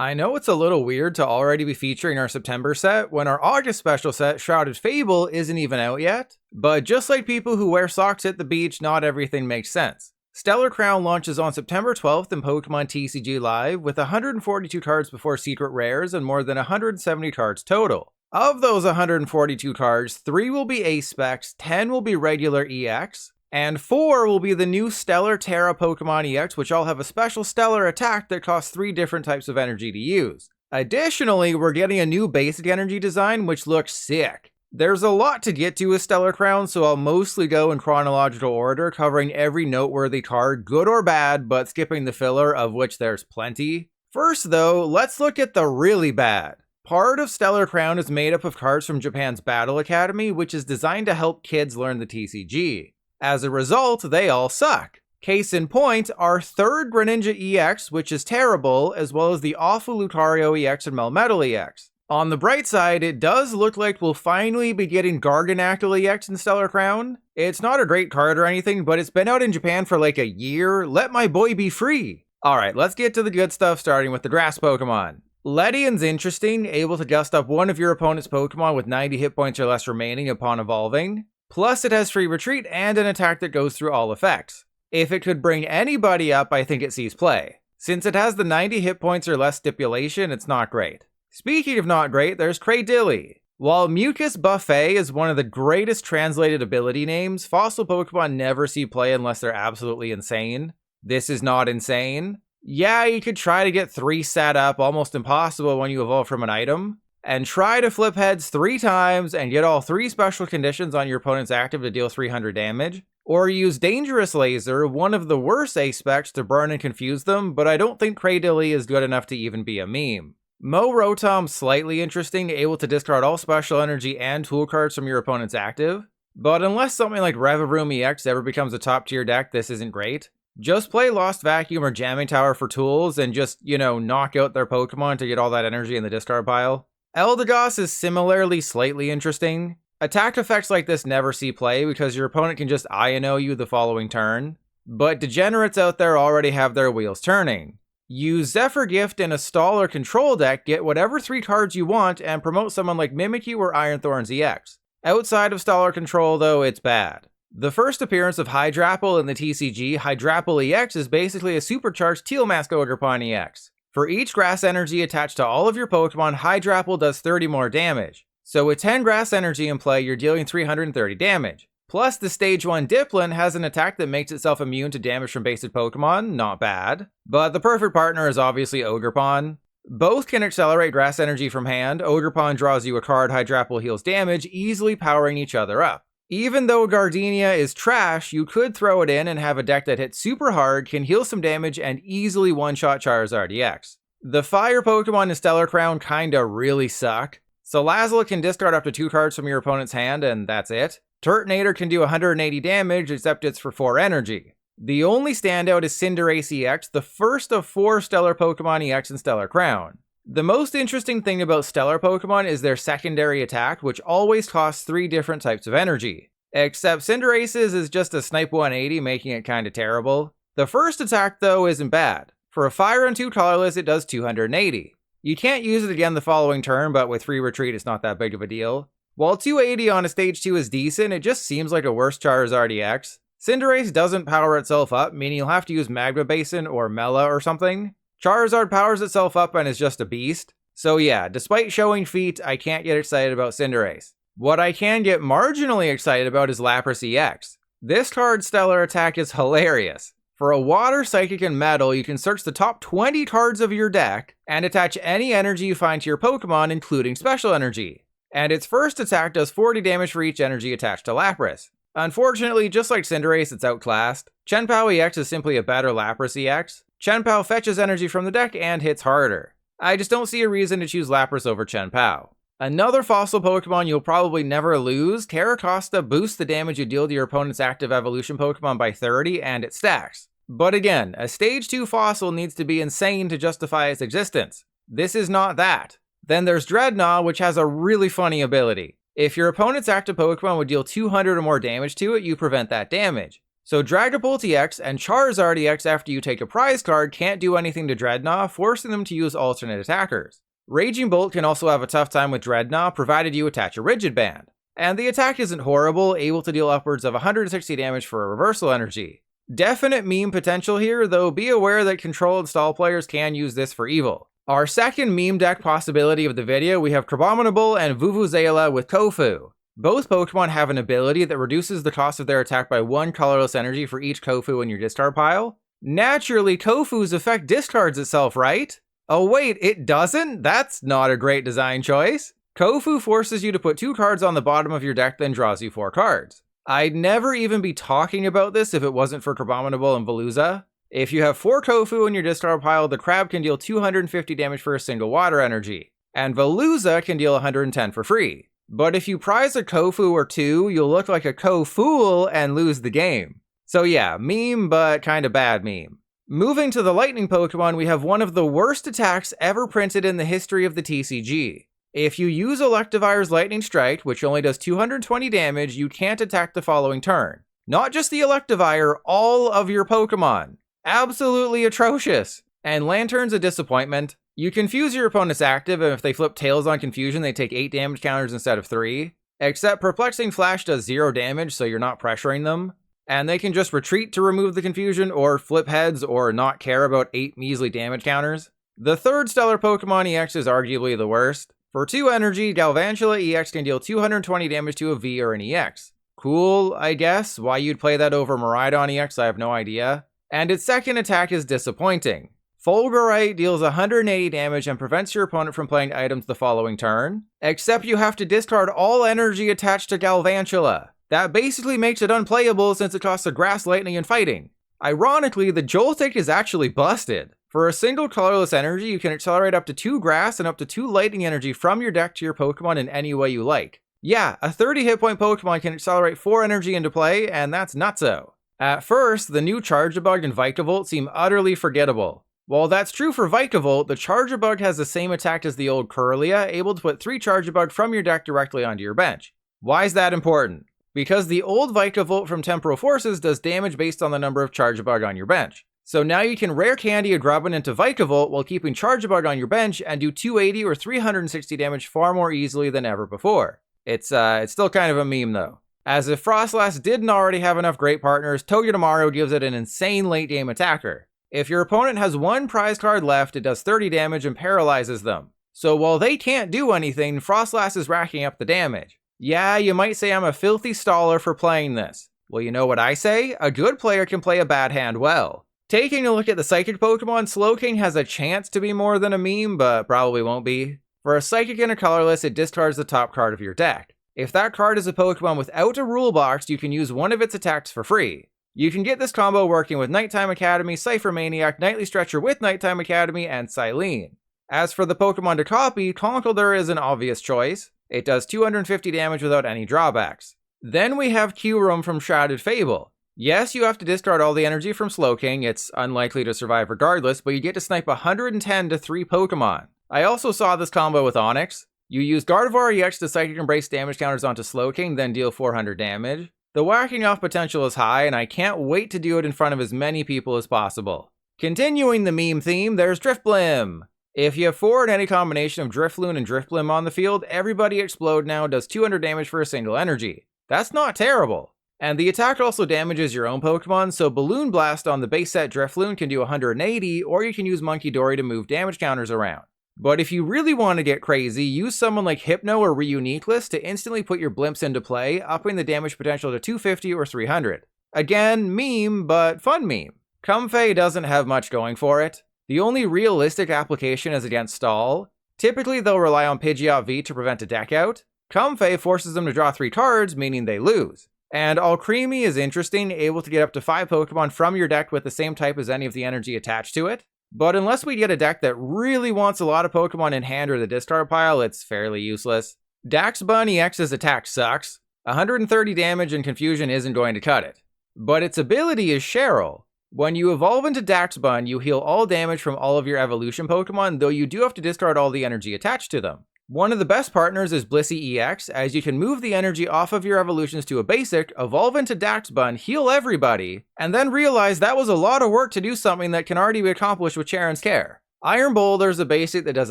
I know it's a little weird to already be featuring our September set when our August special set, Shrouded Fable, isn't even out yet, but just like people who wear socks at the beach, not everything makes sense. Stellar Crown launches on September 12th in Pokemon TCG Live with 142 cards before Secret Rares and more than 170 cards total. Of those 142 cards, 3 will be Ace Specs, 10 will be regular EX, and 4 will be the new Stellar Tera Pokemon EX, which all have a special Stellar attack that costs 3 different types of energy to use. Additionally, we're getting a new basic energy design, which looks sick. There's a lot to get to with Stellar Crown, so I'll mostly go in chronological order, covering every noteworthy card, good or bad, but skipping the filler, of which there's plenty. First though, let's look at the really bad. Part of Stellar Crown is made up of cards from Japan's Battle Academy, which is designed to help kids learn the TCG. As a result, they all suck. Case in point, our third Greninja EX, which is terrible, as well as the awful Lucario EX and Melmetal EX. On the bright side, it does look like we'll finally be getting Gargonactl EX in Stellar Crown. It's not a great card or anything, but it's been out in Japan for like a year. Let my boy be free! Alright, let's get to the good stuff, starting with the grass Pokemon. Ledion's interesting, able to gust up one of your opponent's Pokemon with 90 hit points or less remaining upon evolving. Plus, it has free retreat and an attack that goes through all effects. If it could bring anybody up, I think it sees play. Since it has the 90 hit points or less stipulation, it's not great. Speaking of not great, there's Cradilly. While Mucus Buffet is one of the greatest translated ability names, fossil Pokemon never see play unless they're absolutely insane. This is not insane. Yeah, you could try to get 3 set up, almost impossible when you evolve from an item, and try to flip heads 3 times and get all 3 special conditions on your opponent's active to deal 300 damage. Or use Dangerous Laser, one of the worst Ace Specs, to burn and confuse them, but I don't think Cradilly is good enough to even be a meme. Mo Rotom's slightly interesting, able to discard all special energy and tool cards from your opponent's active, but unless something like Rhyperior EX ever becomes a top tier deck, this isn't great. Just play Lost Vacuum or Jamming Tower for tools and just, knock out their Pokemon to get all that energy in the discard pile. Eldegoss is similarly slightly interesting. Attack effects like this never see play because your opponent can just INO you the following turn, but degenerates out there already have their wheels turning. Use Zephyr Gift in a stall or control deck, get whatever 3 cards you want, and promote someone like Mimikyu or Iron Thorns EX. Outside of stall or control though, it's bad. The first appearance of Hydrapple in the TCG, Hydrapple EX, is basically a supercharged Teal Mask Ogerpon EX. For each grass energy attached to all of your Pokemon, Hydrapple does 30 more damage. So with 10 grass energy in play, you're dealing 330 damage. Plus, the Stage 1 Drifblim has an attack that makes itself immune to damage from basic Pokemon, not bad. But the perfect partner is obviously Ogerpon. Both can accelerate grass energy from hand. Ogerpon draws you a card, Hydrapple heals damage, easily powering each other up. Even though Gardenia is trash, you could throw it in and have a deck that hits super hard, can heal some damage, and easily one-shot Charizard EX. The fire Pokemon in Stellar Crown kinda really suck. Salazzle can discard up to 2 cards from your opponent's hand, and that's it. Turtonator can do 180 damage, except it's for 4 energy. The only standout is Cinderace EX, the first of 4 Stellar Pokemon EX in Stellar Crown. The most interesting thing about Stellar Pokemon is their secondary attack, which always costs 3 different types of energy. Except Cinderace's is just a snipe 180, making it kinda terrible. The first attack though isn't bad. For a fire and 2 colorless, it does 280. You can't use it again the following turn, but with free retreat it's not that big of a deal. While 280 on a stage 2 is decent, it just seems like a worse Charizard EX. Cinderace doesn't power itself up, meaning you'll have to use Magma Basin or Mela or something. Charizard powers itself up and is just a beast. So yeah, despite showing feet, I can't get excited about Cinderace. What I can get marginally excited about is Lapras EX. This card's stellar attack is hilarious. For a water, psychic, and metal, you can search the top 20 cards of your deck and attach any energy you find to your Pokemon, including special energy. And its first attack does 40 damage for each energy attached to Lapras. Unfortunately, just like Cinderace, it's outclassed. Chien-Pao EX is simply a better Lapras EX. Chien-Pao fetches energy from the deck and hits harder. I just don't see a reason to choose Lapras over Chien-Pao. Another fossil Pokemon you'll probably never lose, Terracosta boosts the damage you deal to your opponent's active evolution Pokemon by 30, and it stacks. But again, a stage 2 fossil needs to be insane to justify its existence. This is not that. Then there's Dreadnought, which has a really funny ability. If your opponent's active Pokemon would deal 200 or more damage to it, you prevent that damage. So Dragapult EX and Charizard EX after you take a prize card can't do anything to Dreadnought, forcing them to use alternate attackers. Raging Bolt can also have a tough time with Dreadnought, provided you attach a Rigid Band. And the attack isn't horrible, able to deal upwards of 160 damage for a reversal energy. Definite meme potential here, though be aware that Control and Stall players can use this for evil. Our second meme deck possibility of the video, we have Crabominable and Vuvuzela with Kofu. Both Pokemon have an ability that reduces the cost of their attack by 1 colorless energy for each Kofu in your discard pile. Naturally, Kofu's effect discards itself, right? Oh wait, it doesn't? That's not a great design choice. Kofu forces you to put 2 cards on the bottom of your deck, then draws you 4 cards. I'd never even be talking about this if it wasn't for Crabominable and Veluza. If you have 4 Kofu in your discard pile, the Crab can deal 250 damage for a single water energy, and Veluza can deal 110 for free. But if you prize a Kofu or 2, you'll look like a Kofool and lose the game. So yeah, meme, but kinda bad meme. Moving to the Lightning Pokemon, we have one of the worst attacks ever printed in the history of the TCG. If you use Electivire's Lightning Strike, which only does 220 damage, you can't attack the following turn. Not just the Electivire, all of your Pokemon. Absolutely atrocious. And Lantern's a disappointment. You confuse your opponent's active, and if they flip Tails on Confusion, they take 8 damage counters instead of 3. Except Perplexing Flash does 0 damage, so you're not pressuring them. And they can just retreat to remove the confusion, or flip heads, or not care about 8 measly damage counters. The third Stellar Pokemon EX is arguably the worst. For 2 energy, Galvantula EX can deal 220 damage to a V or an EX. Cool, I guess. Why you'd play that over Miraidon EX, I have no idea. And its second attack is disappointing. Fulgurite deals 180 damage and prevents your opponent from playing items the following turn, except you have to discard all energy attached to Galvantula. That basically makes it unplayable since it costs a Grass, Lightning, and Fighting. Ironically, the Joltik is actually busted. For a single colorless energy, you can accelerate up to 2 Grass and up to 2 Lightning energy from your deck to your Pokemon in any way you like. Yeah, a 30 hit point Pokemon can accelerate 4 energy into play, and that's nutso. At first, the new Charjabug and Vikavolt seem utterly forgettable. While that's true for Vikavolt, the Charjabug has the same attack as the old Kirlia, able to put 3 Charjabug from your deck directly onto your bench. Why is that important? Because the old Vikavolt from Temporal Forces does damage based on the number of Charjabug on your bench. So now you can Rare Candy a Grubbin into Vikavolt while keeping Charjabug on your bench and do 280 or 360 damage far more easily than ever before. It's still kind of a meme though. As if Frostlass didn't already have enough great partners, Togedemaru gives it an insane late game attacker. If your opponent has 1 prize card left, it does 30 damage and paralyzes them. So while they can't do anything, Frostlass is racking up the damage. Yeah, you might say I'm a filthy staller for playing this. Well, you know what I say? A good player can play a bad hand well. Taking a look at the Psychic Pokemon, Slowking has a chance to be more than a meme, but probably won't be. For a Psychic and a Colorless, it discards the top card of your deck. If that card is a Pokemon without a rule box, you can use one of its attacks for free. You can get this combo working with Nighttime Academy, Cypher Maniac, Nightly Stretcher with Nighttime Academy, and Silene. As for the Pokemon to copy, Conkeldurr is an obvious choice. It does 250 damage without any drawbacks. Then we have Kyurem from Shrouded Fable. Yes, you have to discard all the energy from Slowking, it's unlikely to survive regardless, but you get to snipe 110 to 3 Pokemon. I also saw this combo with Onix. You use Gardevoir EX to Psychic Embrace damage counters onto Slowking, then deal 400 damage. The whacking off potential is high, and I can't wait to do it in front of as many people as possible. Continuing the meme theme, there's Drifblim. If you have 4 in any combination of Drifloon and Drifblim on the field, everybody Explode now does 200 damage for a single energy. That's not terrible. And the attack also damages your own Pokemon, so Balloon Blast on the base set Drifloon can do 180, or you can use Monkey Dory to move damage counters around. But if you really want to get crazy, use someone like Hypno or Reuniqueless to instantly put your blimps into play, upping the damage potential to 250 or 300. Again, meme, but fun meme. Comfey doesn't have much going for it. The only realistic application is against Stall. Typically they'll rely on Pidgeot V to prevent a deck out. Comfey forces them to draw 3 cards, meaning they lose. And Alcremie is interesting, able to get up to 5 Pokemon from your deck with the same type as any of the energy attached to it. But unless we get a deck that really wants a lot of Pokemon in hand or the discard pile, it's fairly useless. Daxbun EX's attack sucks. 130 damage and confusion isn't going to cut it. But its ability is Cheryl. When you evolve into Daxbun, you heal all damage from all of your evolution Pokemon, though you do have to discard all the energy attached to them. One of the best partners is Blissey EX, as you can move the energy off of your evolutions to a basic, evolve into Daxbun, heal everybody, and then realize that was a lot of work to do something that can already be accomplished with Charon's care. Iron Boulder is a basic that does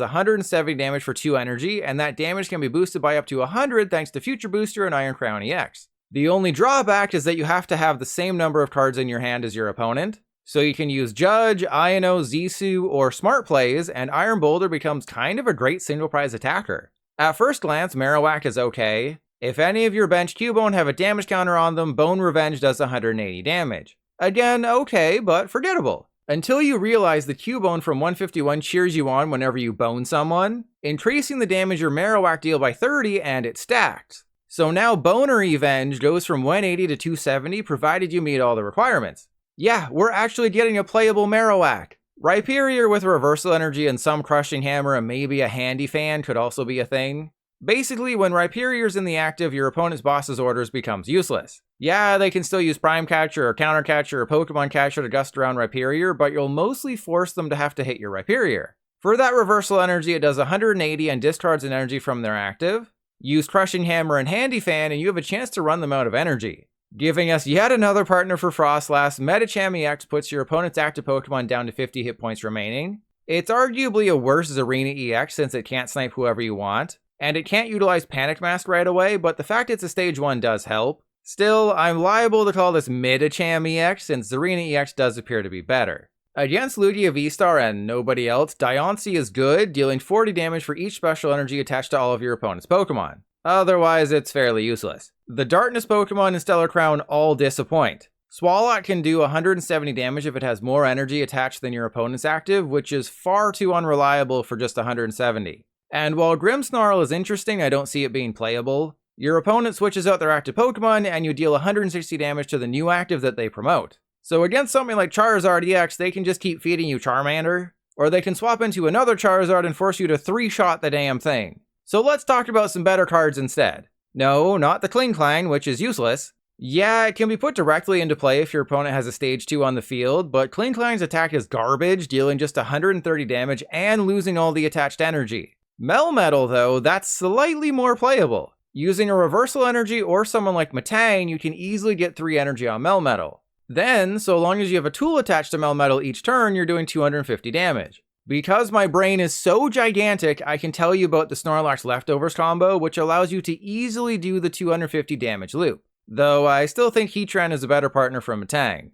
170 damage for 2 energy, and that damage can be boosted by up to 100 thanks to Future Booster and Iron Crown EX. The only drawback is that you have to have the same number of cards in your hand as your opponent, so you can use Judge, Ino, Zissou, or Smart Plays, and Iron Boulder becomes kind of a great single prize attacker. At first glance, Marowak is okay. If any of your bench Cubone have a damage counter on them, Bone Revenge does 180 damage. Again, okay, but forgettable. Until you realize the Cubone from 151 cheers you on whenever you bone someone, increasing the damage your Marowak deal by 30 and it stacks. So now Boner Revenge goes from 180 to 270 provided you meet all the requirements. Yeah, we're actually getting a playable Marowak. Rhyperior with reversal energy and some crushing hammer and maybe a handy fan could also be a thing. Basically, when Rhyperior's in the active, your opponent's boss's orders becomes useless. Yeah, they can still use Prime Catcher or Counter Catcher or Pokemon Catcher to gust around Rhyperior, but you'll mostly force them to have to hit your Rhyperior. For that reversal energy, it does 180 and discards an energy from their active. Use Crushing Hammer and Handy Fan and you have a chance to run them out of energy. Giving us yet another partner for Frostlass, Medicham EX puts your opponent's active Pokemon down to 50 hit points remaining. It's arguably a worse Zarina EX since it can't snipe whoever you want, and it can't utilize Panic Mask right away, but the fact it's a stage 1 does help. Still, I'm liable to call this Medicham EX since Zarina EX does appear to be better. Against Lugia V-Star and nobody else, Diancie is good, dealing 40 damage for each special energy attached to all of your opponent's Pokemon. Otherwise, it's fairly useless. The Darkness Pokemon in Stellar Crown all disappoint. Swalot can do 170 damage if it has more energy attached than your opponent's active, which is far too unreliable for just 170. And while Grimmsnarl is interesting, I don't see it being playable. Your opponent switches out their active Pokemon, and you deal 160 damage to the new active that they promote. So against something like Charizard EX, they can just keep feeding you Charmander, or they can swap into another Charizard and force you to 3-shot the damn thing. So let's talk about some better cards instead. No, not the Klinklang, which is useless. Yeah, it can be put directly into play if your opponent has a stage 2 on the field, but Klinklang's attack is garbage, dealing just 130 damage and losing all the attached energy. Melmetal though, that's slightly more playable. Using a reversal energy or someone like Metang, you can easily get 3 energy on Melmetal. Then, so long as you have a tool attached to Melmetal each turn, you're doing 250 damage. Because my brain is so gigantic, I can tell you about the Snorlax Leftovers combo, which allows you to easily do the 250 damage loop. Though I still think Heatran is a better partner from Metang.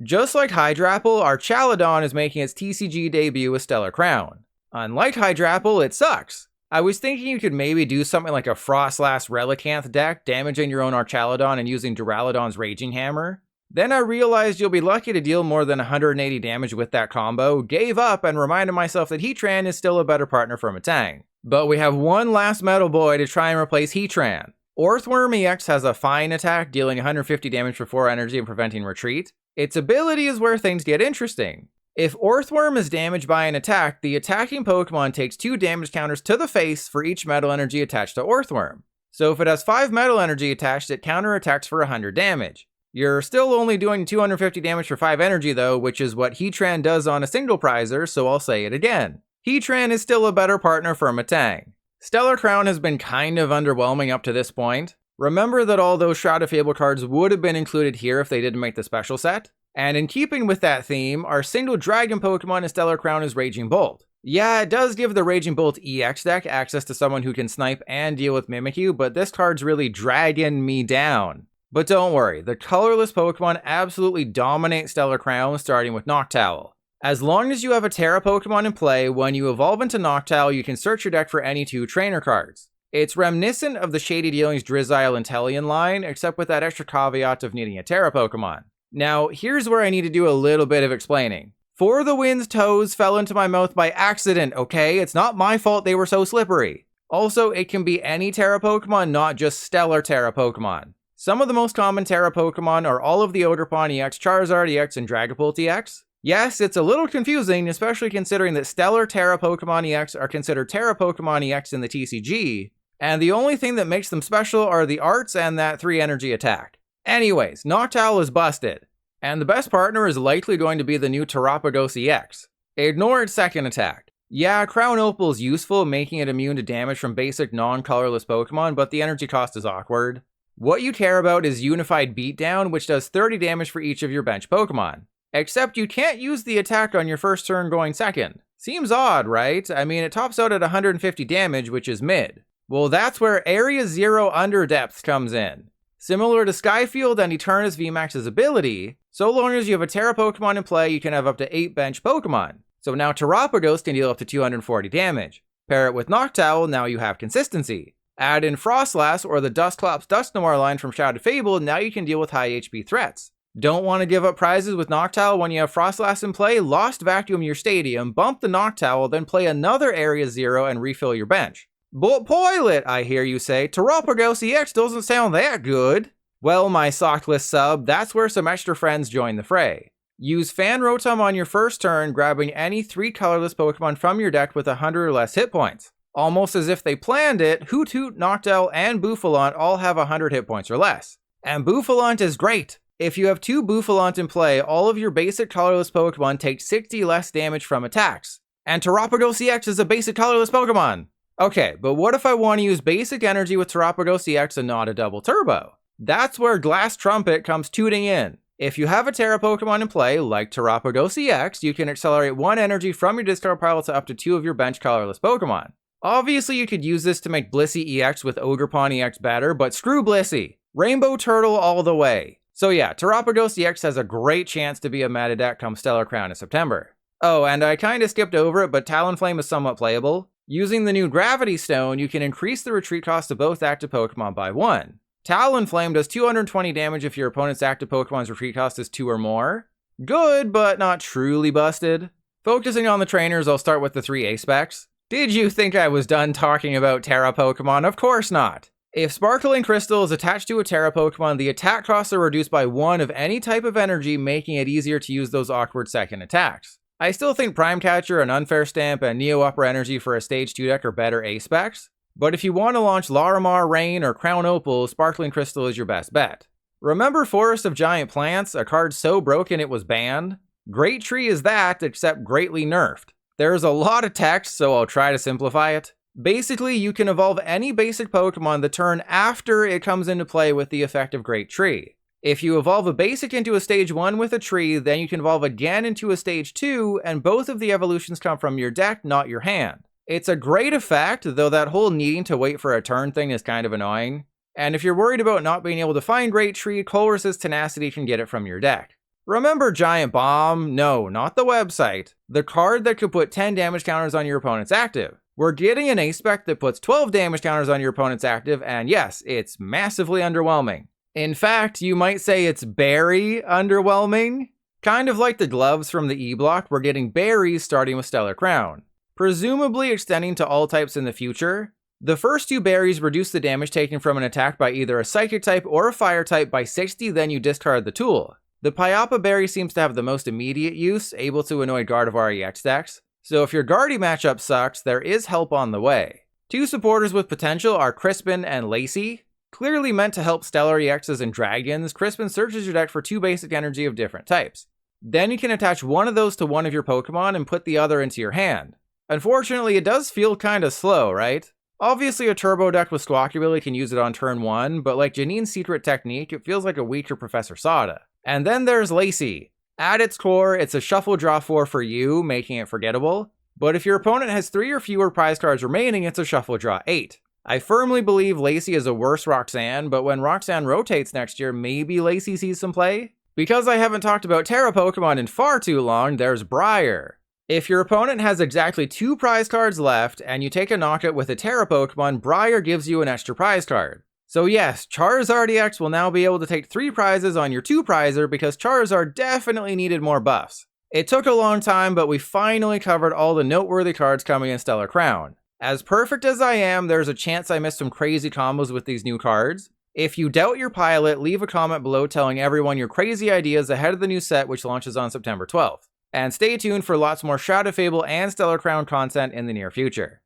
Just like Hydrapple, Archaludon is making its TCG debut with Stellar Crown. Unlike Hydrapple, it sucks. I was thinking you could maybe do something like a Frostlass Relicanth deck, damaging your own Archaludon and using Duraludon's Raging Hammer. Then I realized you'll be lucky to deal more than 180 damage with that combo, gave up, and reminded myself that Heatran is still a better partner for Metang. But we have one last Metal Boy to try and replace Heatran. Earthworm EX has a fine attack, dealing 150 damage for 4 energy and preventing retreat. Its ability is where things get interesting. If Earthworm is damaged by an attack, the attacking Pokemon takes 2 damage counters to the face for each metal energy attached to Earthworm. So if it has 5 metal energy attached, it counterattacks for 100 damage. You're still only doing 250 damage for 5 energy though, which is what Heatran does on a single prizer, so I'll say it again. Heatran is still a better partner for Metang. Stellar Crown has been kind of underwhelming up to this point. Remember that all those Shroud of Fable cards would have been included here if they didn't make the special set. And in keeping with that theme, our single Dragon Pokemon in Stellar Crown is Raging Bolt. Yeah, it does give the Raging Bolt EX deck access to someone who can snipe and deal with Mimikyu, but this card's really dragging me down. But don't worry, the colorless Pokemon absolutely dominate Stellar Crown, starting with Noctowl. As long as you have a Tera Pokemon in play, when you evolve into Noctowl, you can search your deck for any 2 trainer cards. It's reminiscent of the Shady Dealings Drizzile and Tellian line, except with that extra caveat of needing a Tera Pokemon. Now, here's where I need to do a little bit of explaining. For the Wind's toes fell into my mouth by accident, okay? It's not my fault they were so slippery. Also, it can be any Tera Pokemon, not just Stellar Tera Pokemon. Some of the most common Tera Pokemon are all of the Ogerpon EX, Charizard EX, and Dragapult EX. Yes, it's a little confusing, especially considering that Stellar Tera Pokemon EX are considered Tera Pokemon EX in the TCG, and the only thing that makes them special are the arts and that 3 energy attack. Anyways, Noctowl is busted, and the best partner is likely going to be the new Terapagos EX. Ignore its second attack. Yeah, Crown Opal is useful, making it immune to damage from basic non-colorless Pokemon, but the energy cost is awkward. What you care about is Unified Beatdown, which does 30 damage for each of your bench Pokemon. Except you can't use the attack on your first turn going second. Seems odd, right? I mean, it tops out at 150 damage, which is mid. Well, that's where Area 0 Underdepth comes in. Similar to Skyfield and Eternus VMAX's ability, so long as you have a Tera Pokemon in play, you can have up to 8 bench Pokemon. So now Terapagos can deal up to 240 damage. Pair it with Noctowl, now you have consistency. Add in Frostlass or the Dusclops Dusknoir line from Shrouded Fable, now you can deal with high HP threats. Don't want to give up prizes with Noctowl when you have Frostlass in play? Lost Vacuum your stadium, bump the Noctowl, then play another Area 0 and refill your bench. But Poilet, I hear you say, Terapagos EX doesn't sound that good. Well, my Sockless sub, that's where some extra friends join the fray. Use Fan Rotom on your first turn, grabbing any 3 colorless Pokemon from your deck with 100 or less hit points. Almost as if they planned it, Hoot Hoot, Noctowl, and Bouffalant all have 100 hit points or less. And Bouffalant is great! If you have 2 Bouffalant in play, all of your basic colorless Pokemon take 60 less damage from attacks. And Terapagos EX is a basic colorless Pokemon! Okay, but what if I want to use basic energy with Terapagos EX and not a double turbo? That's where Glass Trumpet comes tooting in. If you have a Tera Pokemon in play, like Terapagos EX, you can accelerate 1 energy from your discard pile to up to 2 of your bench colorless Pokemon. Obviously, you could use this to make Blissey EX with Ogerpon EX better, but screw Blissey. Rainbow Turtle all the way. So yeah, Terapagos EX has a great chance to be a meta deck come Stellar Crown in September. Oh, and I kinda skipped over it, but Talonflame is somewhat playable. Using the new Gravity Stone, you can increase the retreat cost of both active Pokemon by 1. Talonflame does 220 damage if your opponent's active Pokemon's retreat cost is 2 or more. Good, but not truly busted. Focusing on the trainers, I'll start with the 3 A-Specs. Did you think I was done talking about Tera Pokemon? Of course not. If Sparkling Crystal is attached to a Tera Pokemon, the attack costs are reduced by 1 of any type of energy, making it easier to use those awkward second attacks. I still think Prime Catcher, an Unfair Stamp, and Neo Upper Energy for a Stage 2 deck are better A-Specs. But if you want to launch Larimar, Rain, or Crown Opal, Sparkling Crystal is your best bet. Remember Forest of Giant Plants, a card so broken it was banned? Great Tree is that, except greatly nerfed. There's a lot of text, so I'll try to simplify it. Basically, you can evolve any basic Pokemon the turn after it comes into play with the effect of Great Tree. If you evolve a basic into a Stage 1 with a tree, then you can evolve again into a Stage 2, and both of the evolutions come from your deck, not your hand. It's a great effect, though that whole needing to wait for a turn thing is kind of annoying. And if you're worried about not being able to find Great Tree, Colorless Tenacity can get it from your deck. Remember Giant Bomb? No, not the website. The card that could put 10 damage counters on your opponent's active. We're getting an A-Spec that puts 12 damage counters on your opponent's active, and yes, it's massively underwhelming. In fact, you might say it's berry underwhelming. Kind of like the gloves from the E-Block, we're getting berries starting with Stellar Crown. Presumably extending to all types in the future. The first 2 berries reduce the damage taken from an attack by either a Psychic type or a Fire type by 60, then you discard the tool. The Pyapa berry seems to have the most immediate use, able to annoy Gardevoir EX decks. So if your Guardy matchup sucks, there is help on the way. 2 supporters with potential are Crispin and Lacey. Clearly meant to help Stellar EXs and Dragons, Crispin searches your deck for 2 basic energy of different types. Then you can attach one of those to one of your Pokemon and put the other into your hand. Unfortunately, it does feel kinda slow, right? Obviously a Turbo deck with Squawkabilly can use it on turn 1, but like Janine's Secret Technique, it feels like a weaker Professor Sada. And then there's Lacey. At its core, it's a Shuffle Draw 4 for you, making it forgettable. But if your opponent has 3 or fewer prize cards remaining, it's a Shuffle Draw 8. I firmly believe Lacey is a worse Roxanne, but when Roxanne rotates next year, maybe Lacey sees some play? Because I haven't talked about Tera Pokemon in far too long, there's Brier. If your opponent has exactly 2 prize cards left, and you take a knockout with a Tera Pokemon, Brier gives you an extra prize card. So yes, Charizard EX will now be able to take 3 prizes on your 2 prizer because Charizard definitely needed more buffs. It took a long time, but we finally covered all the noteworthy cards coming in Stellar Crown. As perfect as I am, there's a chance I missed some crazy combos with these new cards. If you doubt your pilot, leave a comment below telling everyone your crazy ideas ahead of the new set, which launches on September 12th. And stay tuned for lots more Shrouded Fable and Stellar Crown content in the near future.